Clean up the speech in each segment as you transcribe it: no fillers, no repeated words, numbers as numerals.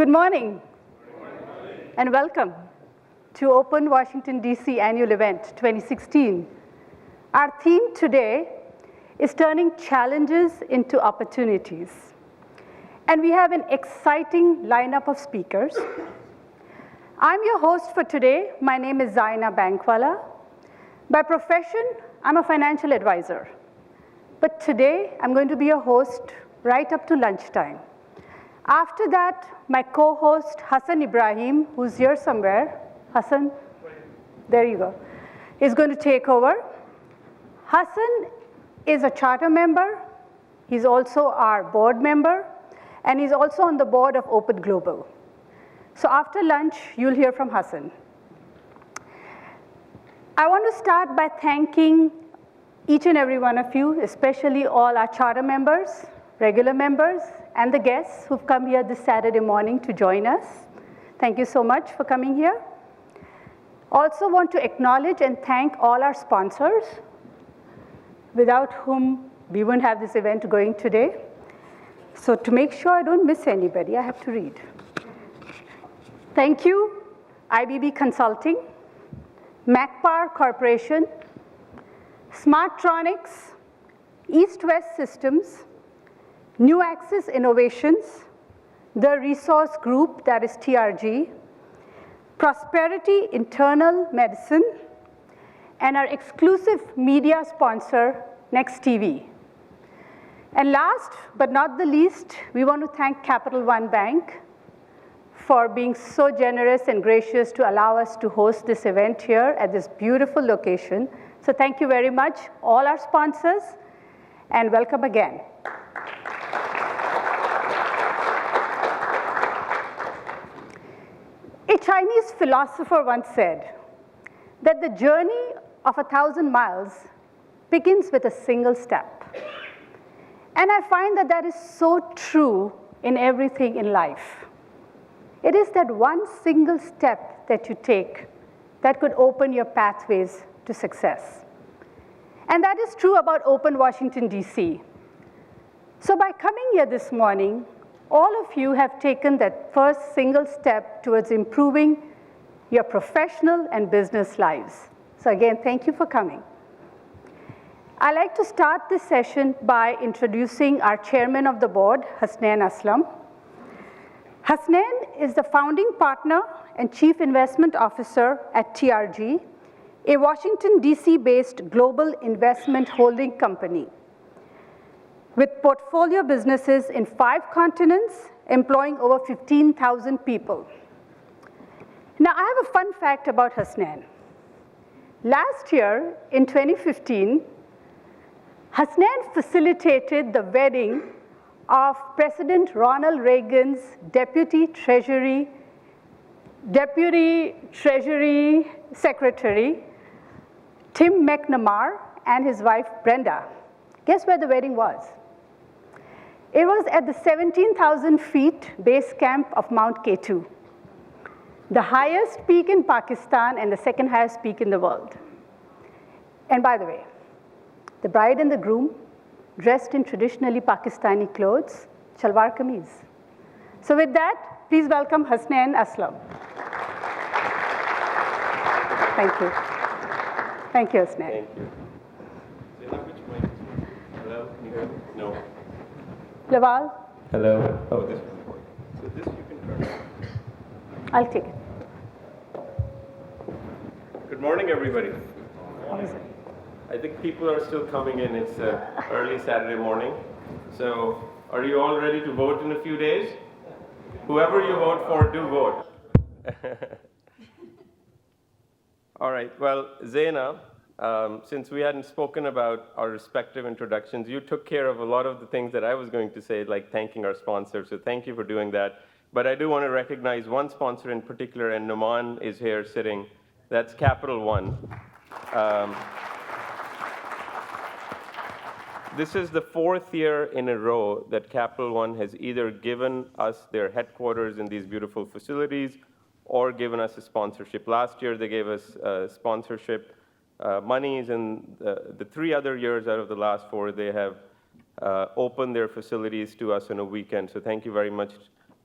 Good morning, and welcome to Open Washington, D.C. Annual Event 2016. Our theme today is turning challenges into opportunities. And we have an exciting lineup of speakers. I'm your host for today. My name is Zaina Bankwala. By profession, I'm a financial advisor. But today, I'm going to be your host right up to lunchtime. After that, my co-host, Hassan Ibrahim, who's here somewhere. Hassan, there you go, is going to take over. Hassan is a charter member. He's also our board member. And he's also on the board of Open Global. So after lunch, you'll hear from Hassan. I want to start by thanking each and every one of you, especially all our charter members, regular members, and the guests who've come here this Saturday morning to join us. Thank you so much for coming here. Also want to acknowledge and thank all our sponsors, without whom we wouldn't have this event going today. So to make sure I don't miss anybody, I have to read. Thank you, IBB Consulting, MacPower Corporation, Smartronix, East-West Systems, NuAxis Innovations, the Resource Group, that is TRG, Prosperity Internal Medicine, and our exclusive media sponsor, Next TV. And last but not the least, we want to thank Capital One Bank for being so generous and gracious to allow us to host this event here at this beautiful location. So thank you very much, all our sponsors, and welcome again. A Chinese philosopher once said that the journey of 1,000 miles begins with a single step. And I find that that is so true in everything in life. It is that one single step that you take that could open your pathways to success. And that is true about Open Washington, D.C. So by coming here this morning, all of you have taken that first single step towards improving your professional and business lives. So again, thank you for coming. I'd like to start this session by introducing our chairman of the board, Hasnain Aslam. Hasnain is the founding partner and chief investment officer at TRG, a Washington, D.C.-based global investment holding company with portfolio businesses in 5 continents, employing over 15,000 people. Now, I have a fun fact about Hasnain. Last year, in 2015, Hasnain facilitated the wedding of President Ronald Reagan's Deputy Treasury Secretary, Tim McNamara, and his wife, Brenda. Guess where the wedding was? It was at the 17,000 feet base camp of Mount K2, the highest peak in Pakistan and the second highest peak in the world. And by the way, the bride and the groom, dressed in traditionally Pakistani clothes, shalwar kameez. So with that, please welcome Hasnain Aslam. Thank you. Thank you, Hasnain. Thank you. Hello, can you hear me? No. Lawal? Hello. Oh, this is important. So this you can turn. I'll take it. Good morning, everybody. How is it? I think people are still coming in. It's early Saturday morning. So are you all ready to vote in a few days? Whoever you vote for, do vote. All right. Well, Zaina, since we hadn't spoken about our respective introductions, you took care of a lot of the things that I was going to say, like thanking our sponsors. So thank you for doing that. But I do want to recognize one sponsor in particular, and Numan is here sitting. That's Capital One. This is the 4th year in a row that Capital One has either given us their headquarters in these beautiful facilities or given us a sponsorship. Last year, they gave us sponsorship monies, and the 3 other years out of the last 4, they have opened their facilities to us on a weekend. So thank you very much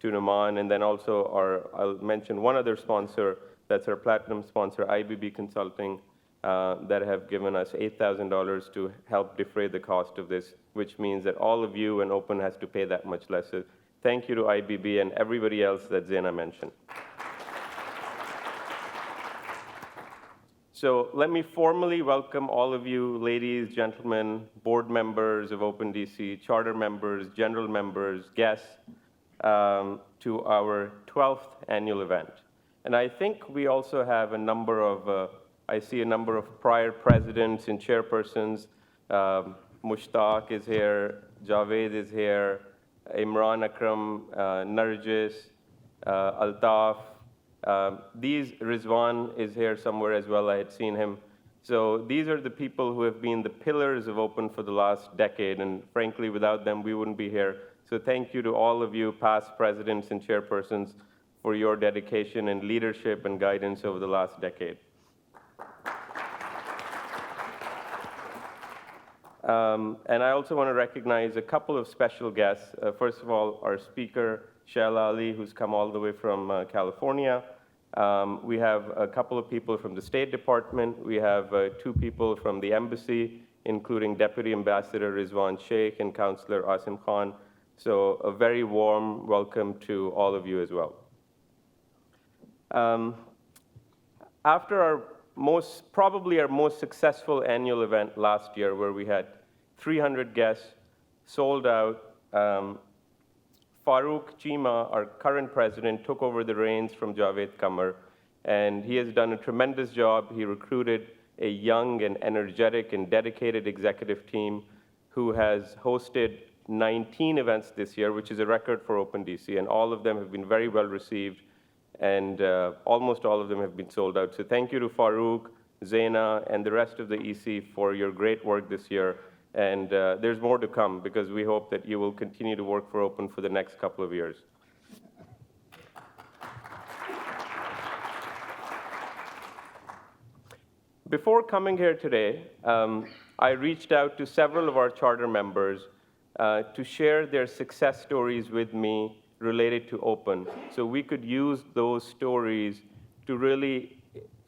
to Numan, and then also I'll mention one other sponsor, that's our platinum sponsor, IBB Consulting, that have given us $8,000 to help defray the cost of this, which means that all of you and Open has to pay that much less. So thank you to IBB and everybody else that Zaina mentioned. So let me formally welcome all of you, ladies, gentlemen, board members of OpenDC, charter members, general members, guests, to our 12th annual event. And I think we also have a number of, I see a number of prior presidents and chairpersons. Mushtaq is here, Javaid is here, Imran, Akram, Narjis, Altaf. Rizwan is here somewhere as well, I had seen him. So these are the people who have been the pillars of Open for the last decade, and frankly, without them, we wouldn't be here. So thank you to all of you, past presidents and chairpersons, for your dedication and leadership and guidance over the last decade. And I also want to recognize a couple of special guests. First of all, our speaker, Shail Ali, who's come all the way from California. We have a couple of people from the State Department. We have 2 people from the embassy, including Deputy Ambassador Rizwan Sheikh and Councillor Asim Khan. So a very warm welcome to all of you as well. After probably our most successful annual event last year, where we had 300 guests, sold out, FAROOQ Chima, our current president, took over the reins from Javaid Qamar, and he has done a tremendous job. He recruited a young and energetic and dedicated executive team who has hosted 19 events this year, which is a record for OpenDC, and all of them have been very well received, and almost all of them have been sold out. So thank you to FAROOQ, Zaina, and the rest of the EC for your great work this year. And there's more to come, because we hope that you will continue to work for Open for the next couple of years. Before coming here today, I reached out to several of our charter members to share their success stories with me related to Open, so we could use those stories to really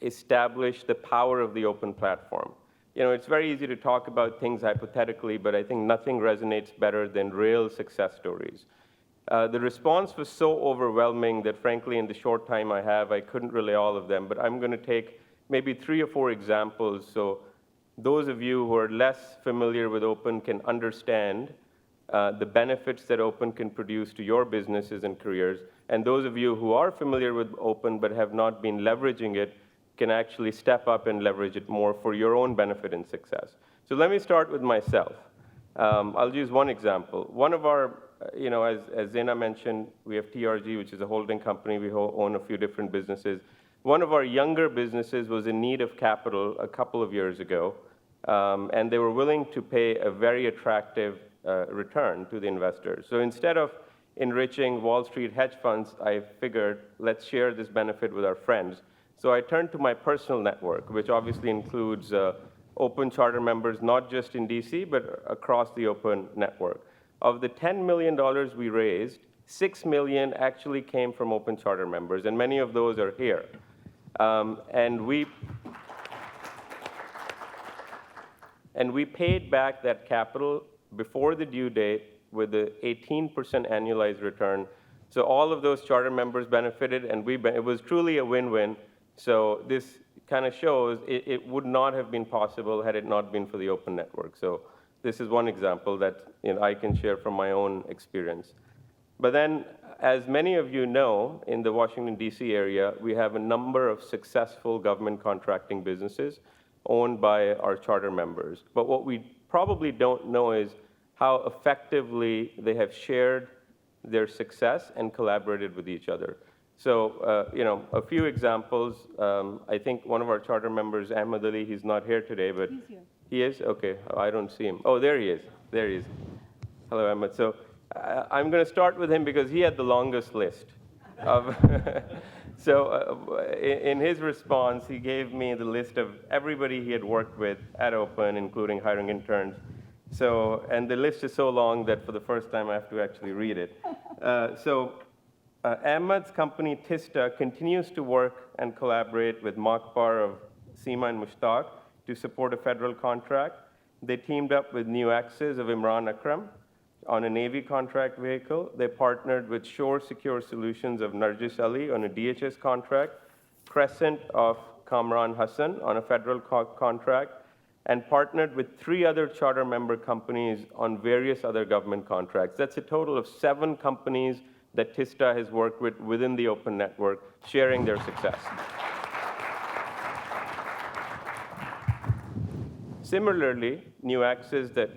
establish the power of the Open platform. You know, it's very easy to talk about things hypothetically, but I think nothing resonates better than real success stories. The response was so overwhelming that, frankly, in the short time I have, I couldn't relay all of them, but I'm going to take maybe 3 or 4 examples so those of you who are less familiar with Open can understand the benefits that Open can produce to your businesses and careers, and those of you who are familiar with Open but have not been leveraging it can actually step up and leverage it more for your own benefit and success. So let me start with myself. I'll use one example. One of our, as Zaina mentioned, we have TRG, which is a holding company. We own a few different businesses. One of our younger businesses was in need of capital a couple of years ago, and they were willing to pay a very attractive return to the investors. So instead of enriching Wall Street hedge funds, I figured, let's share this benefit with our friends. So I turned to my personal network, which obviously includes Open charter members, not just in DC, but across the Open network. Of the $10 million we raised, $6 million actually came from Open charter members, and many of those are here. And we paid back that capital before the due date with an 18% annualized return. So all of those charter members benefited, and it was truly a win-win. So this kind of shows it would not have been possible had it not been for the Open network. So this is one example that I can share from my own experience. But then, as many of you know, in the Washington, D.C. area, we have a number of successful government contracting businesses owned by our charter members. But what we probably don't know is how effectively they have shared their success and collaborated with each other. So, a few examples. I think one of our charter members, Ahmed Ali, he's not here today, but he's here. He is? Okay, I don't see him. Oh, there he is. There he is. Hello, Ahmed. So I'm going to start with him because he had the longest list. In his response, he gave me the list of everybody he had worked with at Open, including hiring interns. And the list is so long that for the first time I have to actually read it. Ahmed's company, TISTA, continues to work and collaborate with Makbar of Seema and Mushtaq to support a federal contract. They teamed up with NuAxis of Imran Akram on a Navy contract vehicle. They partnered with Shore Secure Solutions of Narjis Ali on a DHS contract, Crescent of Kamran Hassan on a federal contract, and partnered with 3 other charter member companies on various other government contracts. That's a total of 7 companies that TISTA has worked with within the open network, sharing their success. Similarly, NuAxis, that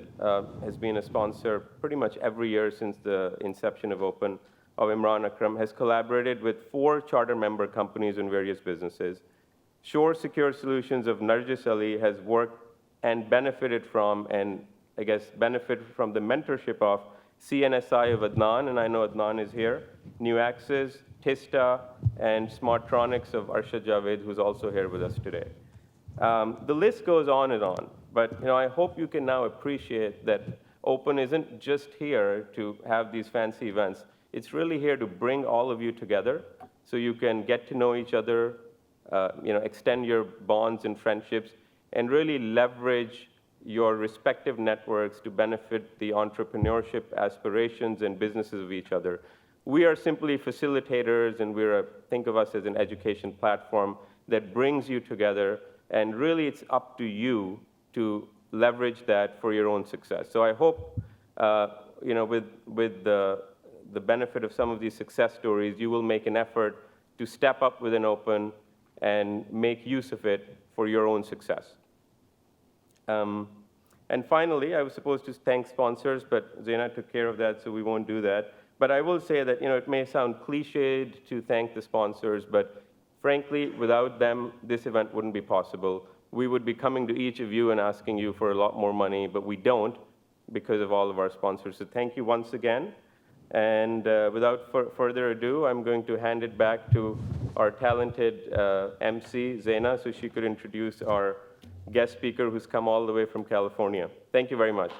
has been a sponsor pretty much every year since the inception of Open, of Imran Akram, has collaborated with 4 charter member companies in various businesses. Shore Secure Solutions of Narjis Ali has worked and benefited from, and I guess benefited from the mentorship of CNSI of Adnan, and I know Adnan is here, NuAxis, TISTA, and Smartronix of Arshed Javaid, who's also here with us today. The list goes on and on, but I hope you can now appreciate that Open isn't just here to have these fancy events. It's really here to bring all of you together so you can get to know each other, extend your bonds and friendships, and really leverage your respective networks to benefit the entrepreneurship aspirations and businesses of each other. We are simply facilitators, and think of us as an education platform that brings you together, and really it's up to you to leverage that for your own success. So I hope, with the benefit of some of these success stories, you will make an effort to step up with an Open and make use of it for your own success. And finally, I was supposed to thank sponsors, but Zaina took care of that, so we won't do that. But I will say that it may sound cliched to thank the sponsors, but frankly, without them, this event wouldn't be possible. We would be coming to each of you and asking you for a lot more money, but we don't because of all of our sponsors. So thank you once again. And without further ado, I'm going to hand it back to our talented MC, Zaina, so she could introduce our guest speaker who's come all the way from California. Thank you very much.